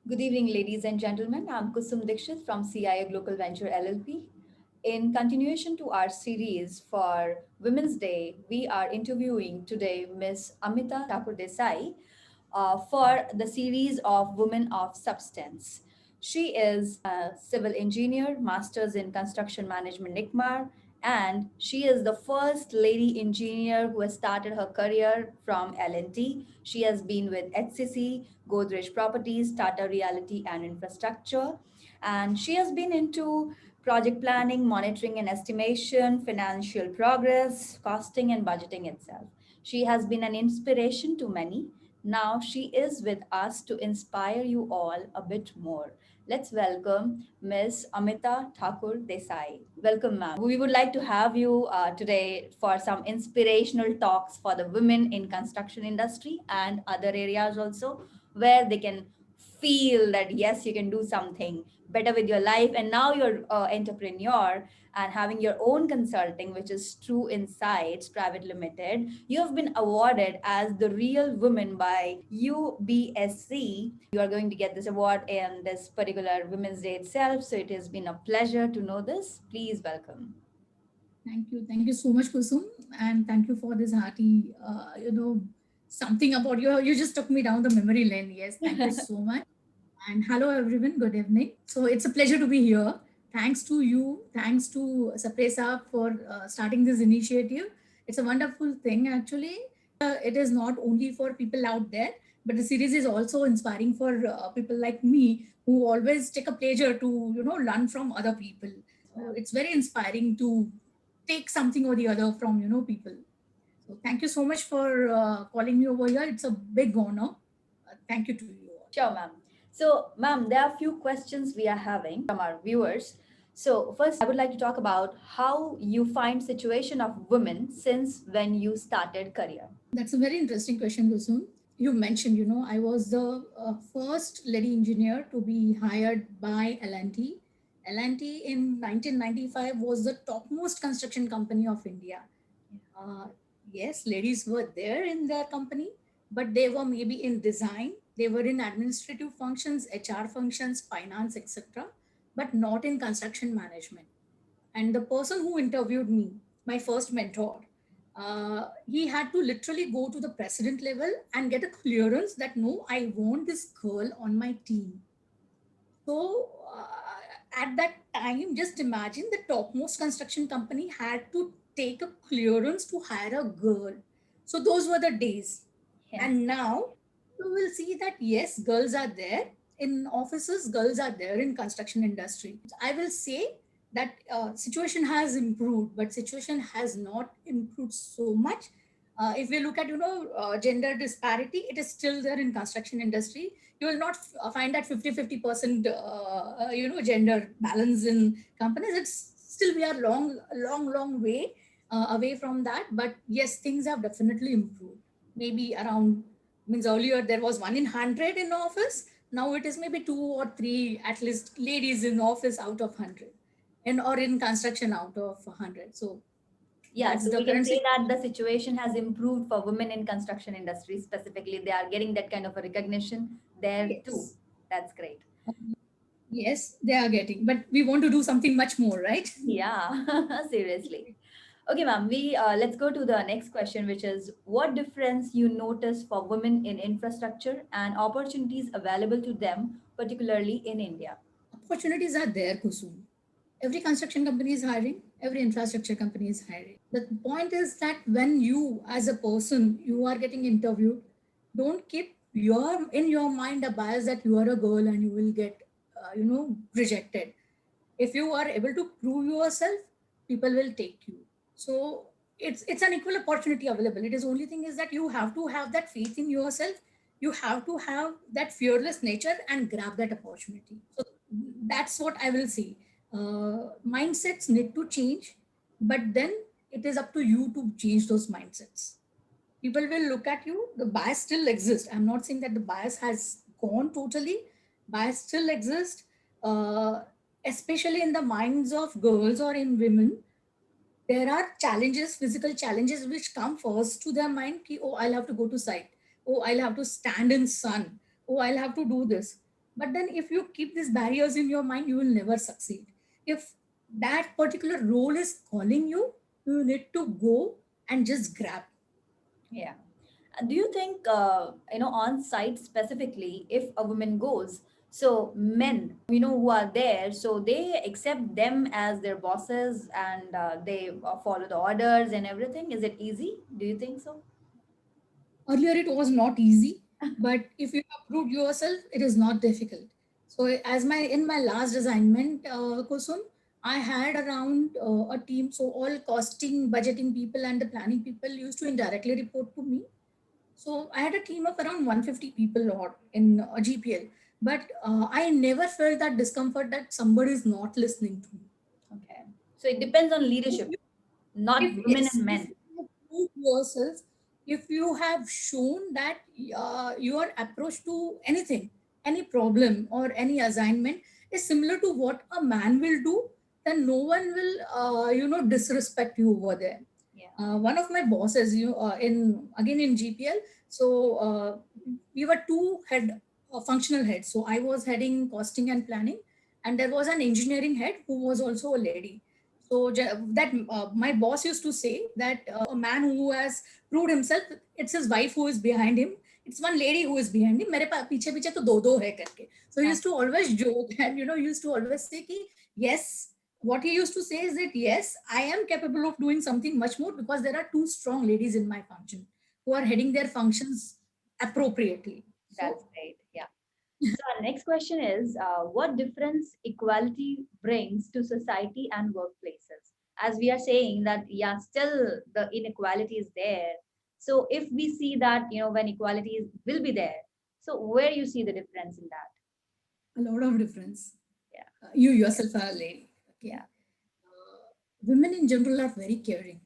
Good evening, ladies and gentlemen. I'm Kusum Dixit from CIA Global Venture LLP. In continuation to our series for Women's Day, we are interviewing today Ms. Amita Thakur Desai for the series of Women of Substance. She is a civil engineer, master's in construction management, NICMAR, and she is the first lady engineer who has started her career from L&T. She has been with HCC, Godrej Properties, Tata Realty and Infrastructure, and she has been into project planning, monitoring and estimation, financial progress, costing and budgeting itself. She has been an inspiration to many. Now she is with us to inspire you all a bit more. Let's welcome Ms. Amita Thakur Desai. Welcome, ma'am. We would like to have you today for some inspirational talks for the women in construction industry and other areas also, where they can feel that yes, you can do something better with your life. And now you're entrepreneur and having your own consulting, which is True Insights Private Limited. You have been awarded as the real woman by UBSC. You are going to get this award in this particular Women's Day itself. So it has been a pleasure to know this. Please welcome. Thank you. Thank you so much, Kusum. And thank you for this hearty, something about you. You just took me down the memory lane. Yes, thank you so much. And hello, everyone. Good evening. So it's a pleasure to be here. Thanks to you. Thanks to Sapresa for starting this initiative. It's a wonderful thing, actually. It is not only for people out there, but the series is also inspiring for people like me who always take a pleasure to, learn from other people. So it's very inspiring to take something or the other from, people. So thank you so much for calling me over here. It's a big honor. Thank you to you all. Sure, ma'am. So, ma'am, there are a few questions we are having from our viewers. So, first, I would like to talk about how you find situation of women since when you started career. That's a very interesting question, Kusum. You mentioned, I was the first lady engineer to be hired by L&T. L&T in 1995 was the topmost construction company of India. Uh, yes, ladies were there in their company, but they were maybe in design, they were in administrative functions, HR functions, finance, etc., but not in construction management. And the person who interviewed me, my first mentor, he had to literally go to the president level and get a clearance that no, I want this girl on my team. So at that time, just imagine the topmost construction company had to take a clearance to hire a girl. So those were the days. Yeah. And now you will see that yes, girls are there in offices, girls are there in construction industry. I will say that situation has improved, but situation has not improved so much. If we look at gender disparity, it is still there in construction industry. You will not find that 50-50% gender balance in companies. It's still we are long way away from that. But yes, things have definitely improved. Maybe around, means earlier there was 1 in 100 in office. Now it is maybe 2 or 3 at least ladies in office out of 100, and or in construction out of 100. So Yeah, that's so the we can current say that situation. the situation has improved for women in construction industry specifically. They are getting that kind of a recognition there too. Yes. That's great. Yes, they are getting, but we want to do something much more, right? Yeah, seriously. Okay, ma'am, we let's go to the next question, which is what difference you notice for women in infrastructure and opportunities available to them, particularly in India. Opportunities are there, Kusum. Every construction company is hiring, every infrastructure company is hiring. The point is that when you, as a person, you are getting interviewed, don't keep in your mind a bias that you are a girl and you will get, rejected. If you are able to prove yourself, people will take you. So it's an equal opportunity available. It is only thing is that you have to have that faith in yourself. You have to have that fearless nature and grab that opportunity. So that's what I will say. Mindsets need to change, but then it is up to you to change those mindsets. People will look at you. The bias still exists. I'm not saying that the bias has gone totally. Bias still exists, uh, especially in the minds of girls or in women. There are challenges, physical challenges, which come first to their mind. Ki, oh, I'll have to go to site. Oh, I'll have to stand in sun. Oh, I'll have to do this. But then if you keep these barriers in your mind, you will never succeed. If that particular role is calling you, you need to go and just grab. Yeah. Do you think, on site specifically, if a woman goes, so men, who are there, so they accept them as their bosses and they follow the orders and everything? Is it easy? Do you think so? Earlier, it was not easy, but if you have proved yourself, it is not difficult. So, as my in my last assignment, Kusum, I had around a team. So, all costing, budgeting people, and the planning people used to indirectly report to me. So, I had a team of around 150 people or in a GPL, but I never felt that discomfort that somebody is not listening to me. Okay. So it depends on If leadership, you not if women yes, and if men. you have proved yourself, if you have shown that your approach to anything, any problem or any assignment is similar to what a man will do, then no one will disrespect you over there. Yeah. One of my bosses, in again in GPL, so we were two head functional heads. So I was heading costing and planning, and there was an engineering head who was also a lady. So that my boss used to say that a man who has proved himself, it's his wife who is behind him. It's one lady who is behind him. मेरे पीछे पीछे तो दो है करके. So he Uh, used to always joke and used to always say कि yes. What he used to say is that yes, I am capable of doing something much more because there are two strong ladies in my function who are heading their functions appropriately. that's So great. Yeah. So our next question is, what difference equality brings to society and workplaces? As we are saying that, yeah, still the inequality is there. So if we see that, when equality will be there, so where you see the difference in that? a lot of difference. Yeah, You yourself are a lady. Okay. yeah, Women in general are very caring,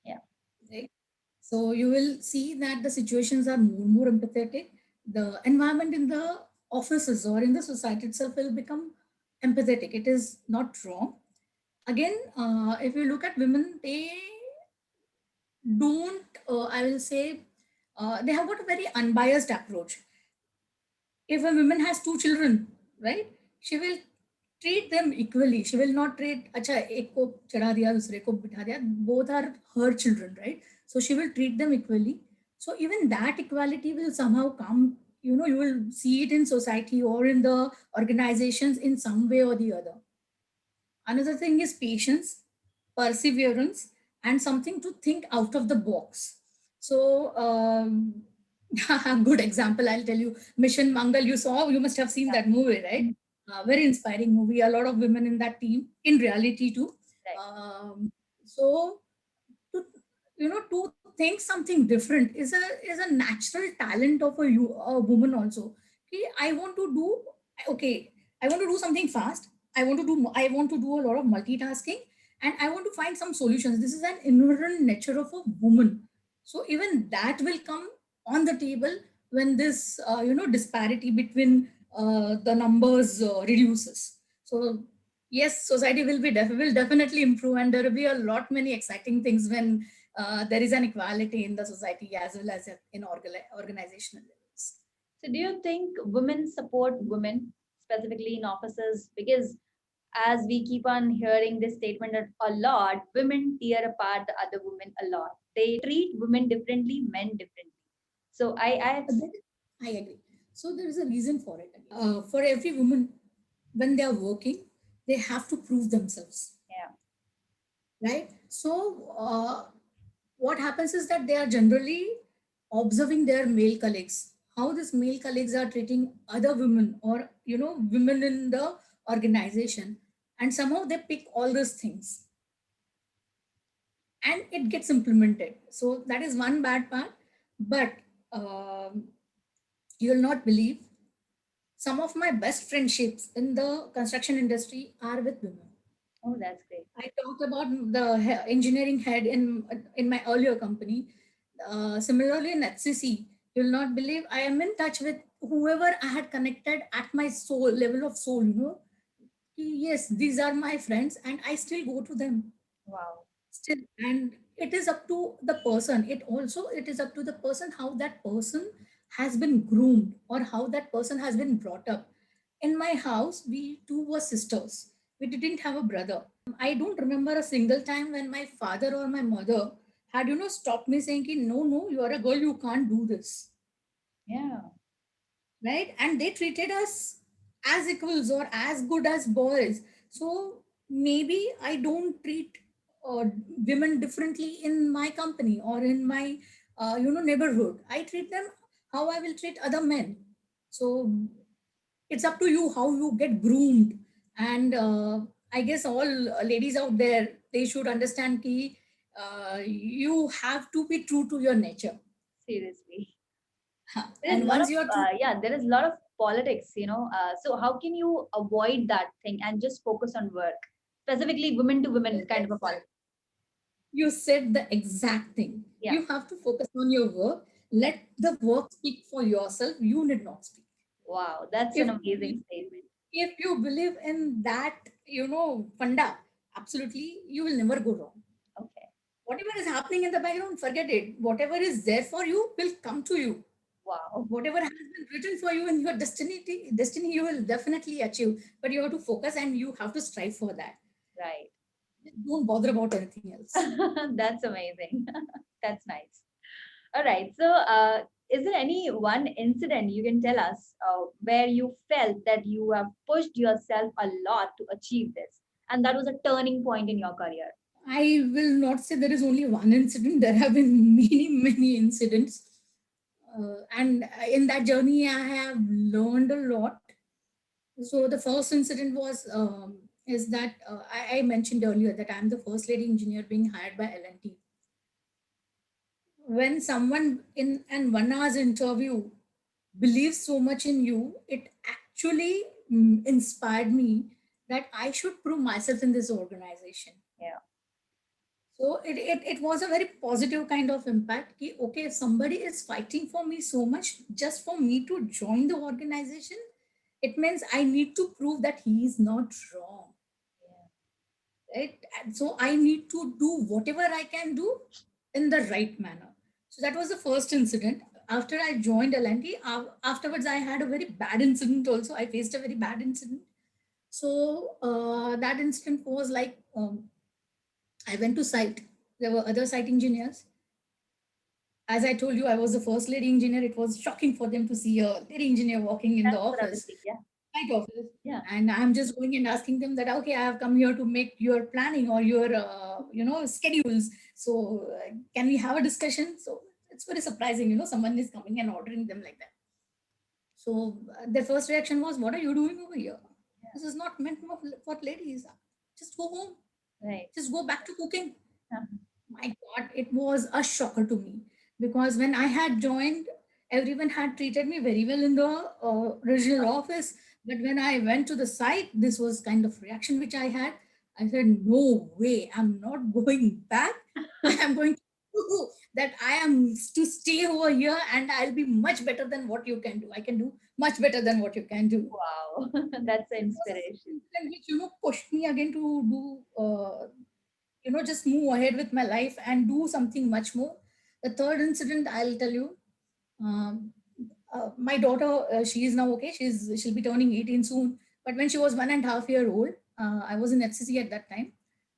yeah, right? So you will see that the situations are more empathetic. The environment in the offices or in the society itself will become empathetic. It is not wrong. Again, if you look at women, they don't, I will say, they have got a very unbiased approach. If a woman has two children, right, she will treat them equally. She will not treat, acha, ek ko chada diya, dusre ko bitha diya. Both are her children, right? So she will treat them equally. So even that equality will somehow come. You will see it in society or in the organizations in some way or the other. Another thing is patience, perseverance, and something to think out of the box. So, a good example, I'll tell you Mission Mangal. You must have seen that movie, right? yeah. Very inspiring movie. A lot of women in that team, in reality too. Right. So, to to think something different is a natural talent of a woman also. Okay, I want to do okay. I want to do something fast. I want to do a lot of multitasking, and I want to find some solutions. This is an inherent nature of a woman. So even that will come on the table when this disparity between the numbers reduces. So yes, society will definitely improve, and there will be a lot many exciting things when there is an equality in the society as well as in organizational levels. So do you think women support women specifically in offices? Because as we keep on hearing this statement a lot, women tear apart the other women a lot. They treat women differently, men differently. So I But I agree. So there is a reason for it. For every woman, when they are working, they have to prove themselves, yeah, right? So what happens is that they are generally observing their male colleagues, how these male colleagues are treating other women or women in the organization, and somehow they pick all these things and it gets implemented. So that is one bad part. But um, you will not believe, some of my best friendships in the construction industry are with women. oh, that's great. I talked about the engineering head in my earlier company. Similarly, in HCC, you'll not believe, I am in touch with whoever I had connected at my soul level of soul. Yes, these are my friends, and I still go to them Wow. still. And it is up to the person. It is up to the person how that person has been groomed or how that person has been brought up. In my house, we two were sisters. We didn't have a brother. I don't remember a single time when my father or my mother had, stopped me saying, ki, no, no, you are a girl, you can't do this. Yeah. Right? And they treated us as equals or as good as boys. So maybe I don't treat uh, women differently in my company or in my neighborhood. I treat them how I will treat other men. So it's up to you how you get groomed. And I guess all ladies out there, they should understand ki you have to be true to your nature. Seriously. There is a And lot of once you are true, yeah, there is a lot of politics, you know. So how can you avoid that thing and just focus on work, specifically women to women kind of a politics? you said the exact thing. Yeah. You have to focus on your work. Let the work speak for yourself. You need not speak. Wow, that's an If amazing statement. if you believe in that, funda, absolutely, you will never go wrong. Okay. Whatever is happening in the background, forget it. Whatever is there for you will come to you. Wow. Whatever has been written for you in your destiny, you will definitely achieve. But you have to focus and you have to strive for that. Right. Don't bother about anything else. That's amazing. That's nice. All right. So, is there any one incident you can tell us where you felt that you have pushed yourself a lot to achieve this, and that was a turning point in your career? I will not say there is only one incident. There have been many, many incidents. And in that journey, I have learned a lot. So the first incident was is that I mentioned earlier that I'm the first lady engineer being hired by L&T. When someone in an 1 hour's interview believes so much in you, it actually inspired me that I should prove myself in this organization. Yeah. So it was a very positive kind of impact. Ki, okay, if somebody is fighting for me so much just for me to join the organization, it means I need to prove that he is not wrong. Right? And so I need to do whatever I can do in the right manner. So that was the first incident. After I joined L&T, afterwards I had a very bad incident also. I faced a very bad incident. So that incident was like I went to site. There were other site engineers. As I told you, I was the first lady engineer. It was shocking for them to see a lady engineer walking in the That's what I was office, thinking. Yeah. site office. Yeah. And I'm just going and asking them that, okay, I have come here to make your planning or your, schedules. So can we have a discussion? So it's very surprising, someone is coming and ordering them like that. So their first reaction was, what are you doing over here? This is not meant for ladies. Just go home. Right. Just go back to cooking. Uh-huh. My God, it was a shocker to me because when I had joined, everyone had treated me very well in the original office. But when I went to the site, this was kind of reaction which I had. I said, no way, I'm not going back. I am going to do that. I am to stay over here and I'll be much better than what you can do. I can do much better than what you can do. Wow. That's an It was a inspiration. incident which, pushed me again to do just move ahead with my life and do something much more. The third incident I'll tell you, um, my daughter, she is now okay, she'll be turning 18 soon, but when she was 1.5 year old, I was in HCC at that time.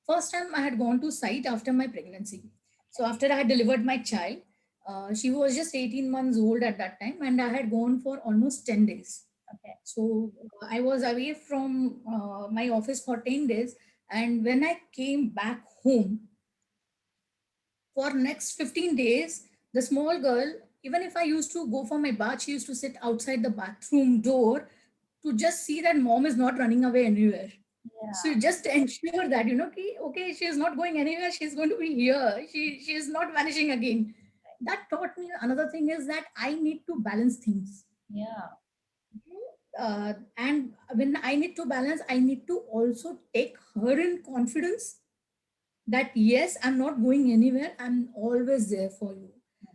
First time I had gone to site after my pregnancy. So after I had delivered my child, she was just 18 months old at that time and I had gone for almost 10 days. Okay. So I was away from my office for 10 days. And when I came back home, for next 15 days, the small girl, even if I used to go for my bath, she used to sit outside the bathroom door to just see that mom is not running away anywhere. So Yeah. just ensure that, okay, she is not going anywhere. She's going to be here. She is not vanishing again. That taught me another thing is that I need to balance things. Yeah. And when I need to balance, I need to also take her in confidence that yes, I'm not going anywhere, I'm always there for you.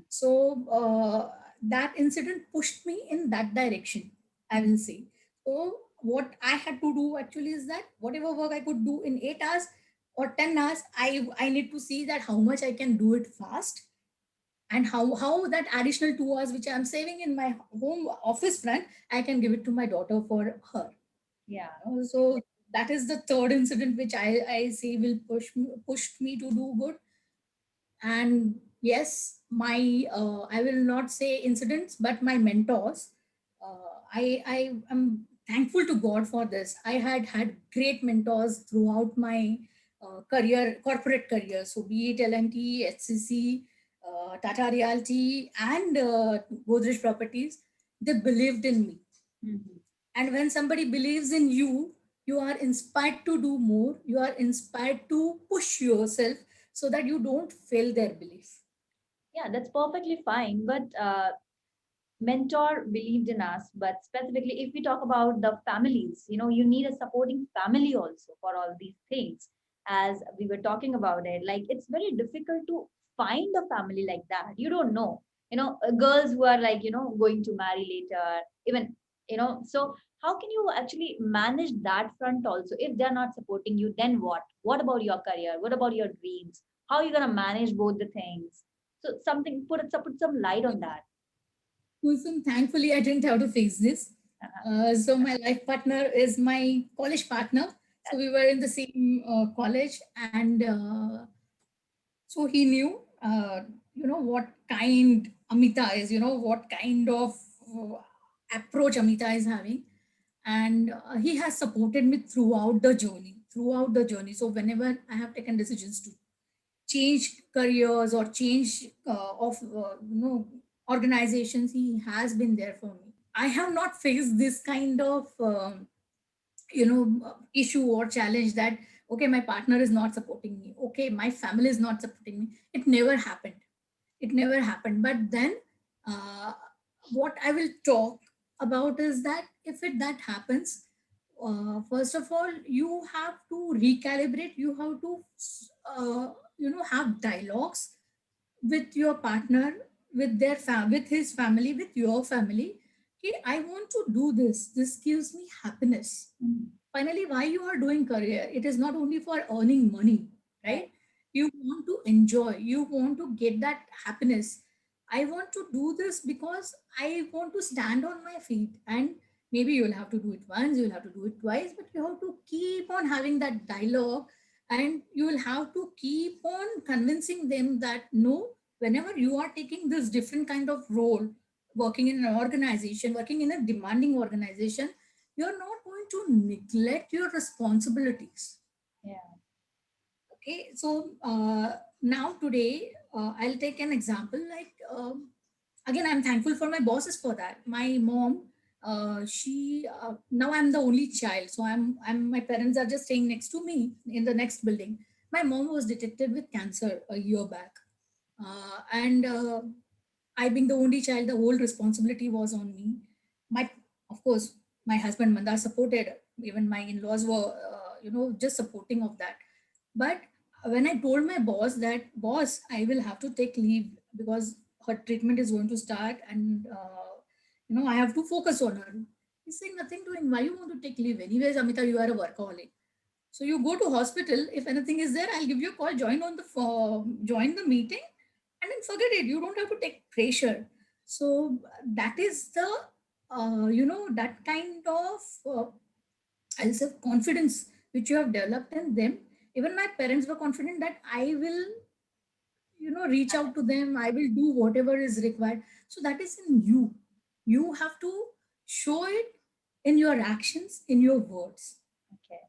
So that incident pushed me in that direction, I will say. So what I had to do actually is that whatever work I could do in 8 hours or 10 hours, I need to see that how much I can do it fast and how that additional 2 hours which I'm saving in my home office front, I can give it to my daughter for her. Yeah. So that is the third incident which I say will pushed me to do good. And yes, my I will not say incidents, but my mentors. I am thankful to God for this. I had great mentors throughout my corporate career. So be it L&T, HCC, Tata Realty, and Godrej Properties, they believed in me. Mhm. And when somebody believes in you, you are inspired to do more. You are inspired to push yourself so that you don't fail their belief. Yeah, that's perfectly fine. But mentor believed in us. But specifically, if we talk about the families, you need a supporting family also for all these things. As we were talking about it, like it's very difficult to find a family like that. You don't know, girls who are like, going to marry later, even, so how can you actually manage that front also if they're not supporting you? Then what? What about your career? What about your dreams? How are you gonna manage both the things? So something, put some light on that. Kulsum, thankfully, I didn't have to face this. Uh-huh. So my life partner is my college partner. So we were in the same college, and so he knew, what kind Amita is, what kind of uh, approach Amita is having, and he has supported me throughout the journey. So whenever I have taken decisions to change careers or change of organizations, he has been there for me. I have not faced this kind of issue or challenge that okay, my partner is not supporting me, okay, my family is not supporting me. It never happened. But then uh, what I will talk about is that if that happens, first of all, you have to recalibrate. You have to have dialogues with your partner, with his family, with your family. Okay, I want to do this gives me happiness. Mhm. Finally, why you are doing career, it is not only for earning money, Right. right? You want to enjoy, you want to get that happiness. I want to do this because I want to stand on my feet. And maybe you'll have to do it once, you'll have to do it twice, but you have to keep on having that dialogue. And you will have to keep on convincing them that no, whenever you are taking this different kind of role, working in an organization, working in a demanding organization, you're not going to neglect your responsibilities. Yeah. Okay, so now today, I'll take an example. Like again, I'm thankful for my bosses for that. My mom, she now I'm the only child, so I'm my parents are just staying next to me in the next building. My mom was detected with cancer a year back, and I being the only child, the whole responsibility was on me. My, of course, my husband Mandar supported. Even my in-laws were, just supporting of that. But when I told my boss that, boss, I will have to take leave because her treatment is going to start, and I have to focus on her. He's saying nothing doing. Why you want to take leave? Anyways, Amita, you are a workaholic. So you go to hospital. If anything is there, I'll give you a call. Join the meeting, and then forget it. You don't have to take pressure. So that is the that kind of I'll say confidence which you have developed in them. Even my parents were confident that I will reach out to them. I will do whatever is required. So that is in you. You have to show it in your actions, in your words. Okay.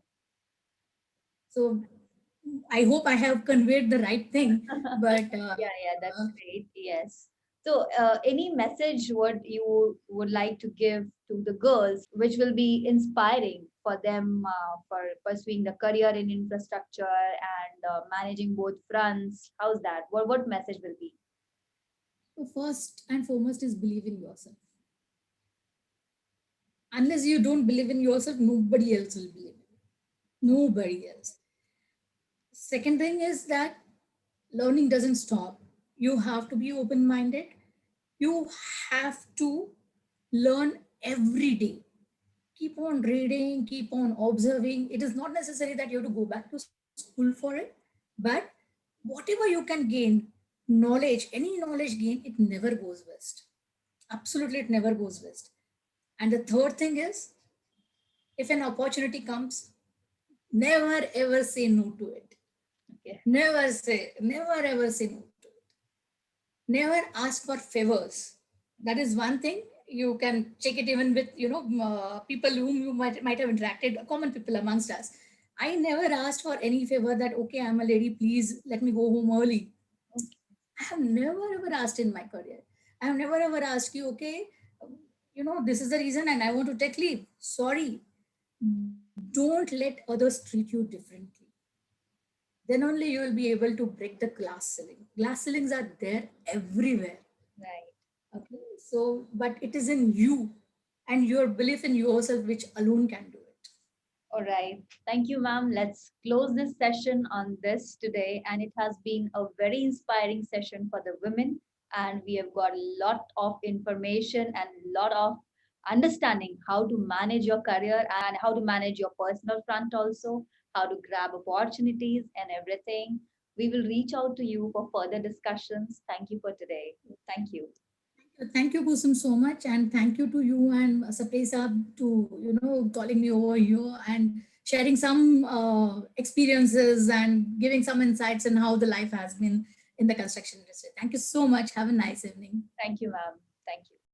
So I hope I have conveyed the right thing. But Yeah, yeah, that's great. Yes. So, any message what you would like to give to the girls, which will be inspiring for them for pursuing the career in infrastructure and managing both fronts? How's that? What message will be? so first and foremost is believe in yourself. Unless you don't believe in yourself, nobody else will believe in you. Nobody else. Second thing is that learning doesn't stop. You have to be open minded. You have to learn every day. Keep on reading, keep on observing. It is not necessary that you have to go back to school for it, but whatever you can gain, knowledge, any knowledge gain, it never goes waste. Absolutely, it never goes waste. And the third thing is, if an opportunity comes, never ever say no to it. Okay. Never ever say no to it. Never ask for favors. That is one thing. You can check it even with, people whom you might have interacted, common people amongst us. I never asked for any favor that, okay, I'm a lady, please let me go home early. I have never ever asked in my career. I have never ever asked you, okay, this is the reason and I want to take leave. Sorry. Don't let others treat you differently. Then only you will be able to break the glass ceiling. Glass ceilings are there everywhere. Right. Okay. So, but it is in you and your belief in yourself which alone can do it. All right. Thank you, ma'am. Let's close this session on this today. And it has been a very inspiring session for the women. And we have got a lot of information and a lot of understanding how to manage your career and how to manage your personal front also, how to grab opportunities and everything. We will reach out to you for further discussions. Thank you for today. Thank you. Thank you, Kusum, so much, and thank you to you and Sapre Saab to calling me over here and sharing some experiences and giving some insights on how the life has been in the construction industry. Thank you so much. Have a nice evening. Thank you, ma'am. Thank you.